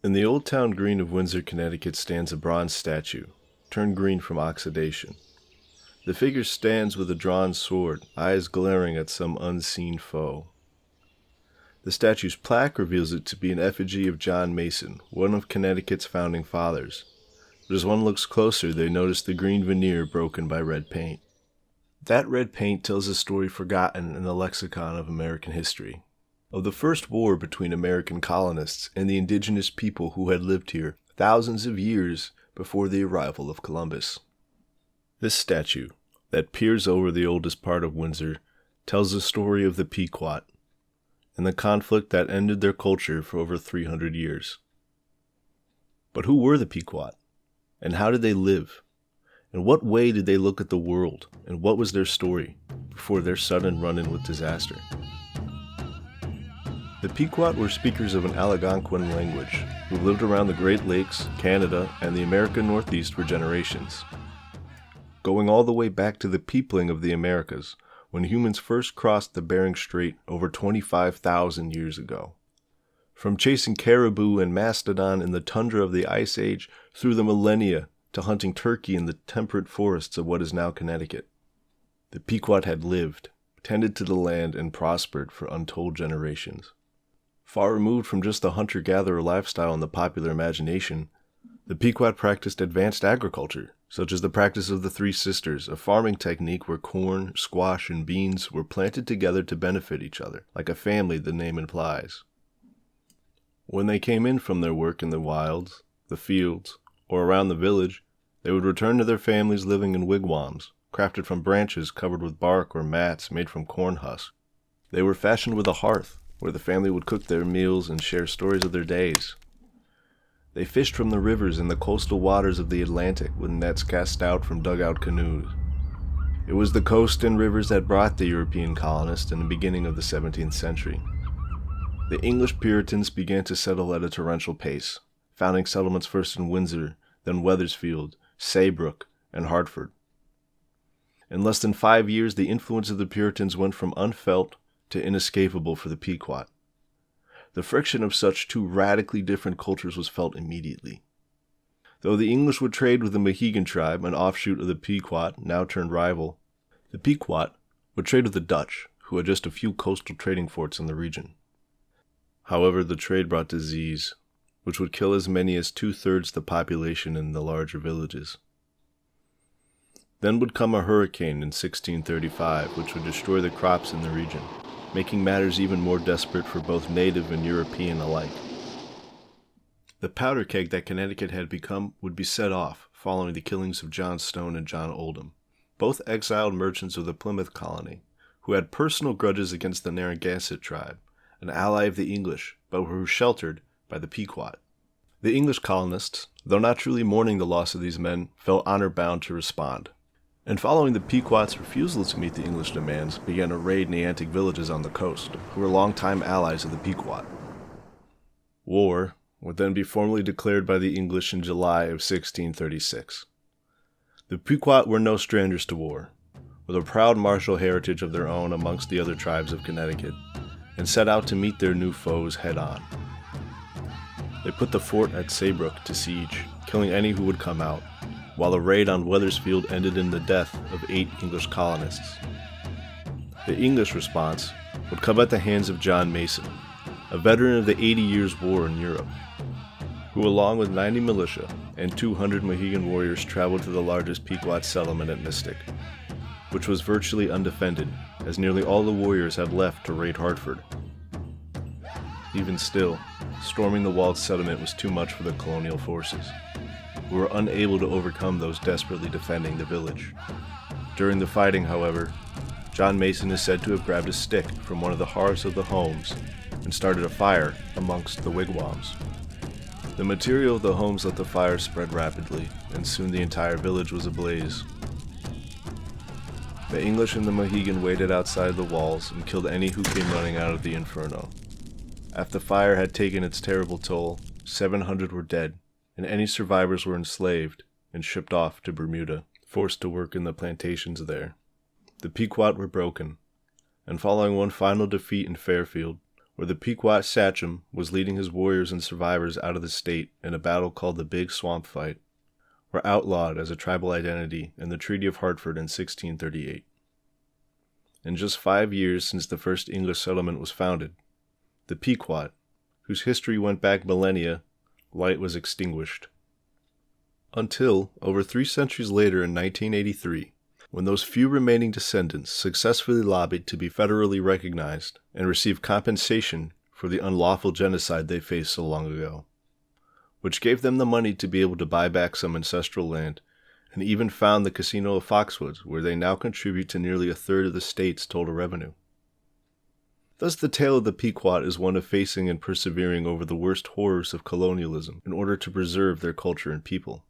In the old town green of Windsor, Connecticut stands a bronze statue, turned green from oxidation. The figure stands with a drawn sword, eyes glaring at some unseen foe. The statue's plaque reveals it to be an effigy of John Mason, one of Connecticut's founding fathers. But as one looks closer, they notice the green veneer broken by red paint. That red paint tells a story forgotten in the lexicon of American history, of the first war between American colonists and the indigenous people who had lived here thousands of years before the arrival of Columbus. This statue, that peers over the oldest part of Windsor, tells the story of the Pequot and the conflict that ended their culture for over 300 years. But who were the Pequot? And how did they live? In what way did they look at the world? And what was their story before their sudden run-in with disaster? The Pequot were speakers of an Algonquin language who lived around the Great Lakes, Canada, and the American Northeast for generations. Going all the way back to the peopling of the Americas, when humans first crossed the Bering Strait over 25,000 years ago. From chasing caribou and mastodon in the tundra of the Ice Age through the millennia to hunting turkey in the temperate forests of what is now Connecticut. The Pequot had lived, tended to the land, and prospered for untold generations. Far removed from just the hunter-gatherer lifestyle in the popular imagination, the Pequot practiced advanced agriculture, such as the practice of the Three Sisters, a farming technique where corn, squash, and beans were planted together to benefit each other, like a family the name implies. When they came in from their work in the wilds, the fields, or around the village, they would return to their families living in wigwams, crafted from branches covered with bark or mats made from corn husks. They were fashioned with a hearth, where the family would cook their meals and share stories of their days. They fished from the rivers and the coastal waters of the Atlantic with nets cast out from dugout canoes. It was the coast and rivers that brought the European colonists in the beginning of the 17th century. The English Puritans began to settle at a torrential pace, founding settlements first in Windsor, then Wethersfield, Saybrook, and Hartford. In less than 5 years, the influence of the Puritans went from unfelt to inescapable for the Pequot. The friction of such two radically different cultures was felt immediately. Though the English would trade with the Mohegan tribe, an offshoot of the Pequot, now turned rival, the Pequot would trade with the Dutch, who had just a few coastal trading forts in the region. However, the trade brought disease, which would kill as many as 2/3 the population in the larger villages. Then would come a hurricane in 1635, which would destroy the crops in the region, making matters even more desperate for both native and European alike. The powder keg that Connecticut had become would be set off following the killings of John Stone and John Oldham, both exiled merchants of the Plymouth colony, who had personal grudges against the Narragansett tribe, an ally of the English, but were sheltered by the Pequot. The English colonists, though not truly mourning the loss of these men, felt honor-bound to respond, and following the Pequot's refusal to meet the English demands, began to raid Neantic villages on the coast, who were longtime allies of the Pequot. War would then be formally declared by the English in July of 1636. The Pequot were no strangers to war, with a proud martial heritage of their own amongst the other tribes of Connecticut, and set out to meet their new foes head-on. They put the fort at Saybrook to siege, killing any who would come out, while a raid on Wethersfield ended in the death of 8 English colonists. The English response would come at the hands of John Mason, a veteran of the 80 Years' War in Europe, who along with 90 militia and 200 Mohegan warriors traveled to the largest Pequot settlement at Mystic, which was virtually undefended, as nearly all the warriors had left to raid Hartford. Even still, storming the walled settlement was too much for the colonial forces, who were unable to overcome those desperately defending the village. During the fighting, however, John Mason is said to have grabbed a stick from one of the hearths of the homes and started a fire amongst the wigwams. The material of the homes let the fire spread rapidly, and soon the entire village was ablaze. The English and the Mohegan waited outside the walls and killed any who came running out of the inferno. After the fire had taken its terrible toll, 700 were dead, and any survivors were enslaved and shipped off to Bermuda, forced to work in the plantations there. The Pequot were broken, and following one final defeat in Fairfield, where the Pequot sachem was leading his warriors and survivors out of the state in a battle called the Big Swamp Fight, were outlawed as a tribal identity in the Treaty of Hartford in 1638. In just 5 years since the first English settlement was founded, the Pequot, whose history went back millennia, light was extinguished. Until, over 3 centuries later in 1983, when those few remaining descendants successfully lobbied to be federally recognized and receive compensation for the unlawful genocide they faced so long ago, which gave them the money to be able to buy back some ancestral land, and even found the casino of Foxwoods, where they now contribute to nearly a third of the state's total revenue. Thus the tale of the Pequot is one of facing and persevering over the worst horrors of colonialism in order to preserve their culture and people,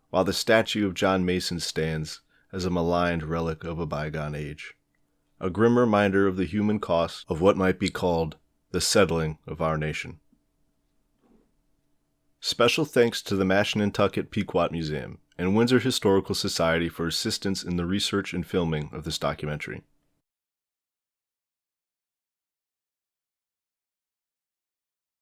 while the statue of John Mason stands as a maligned relic of a bygone age, a grim reminder of the human cost of what might be called the settling of our nation. Special thanks to the Mashantucket Pequot Museum and Windsor Historical Society for assistance in the research and filming of this documentary.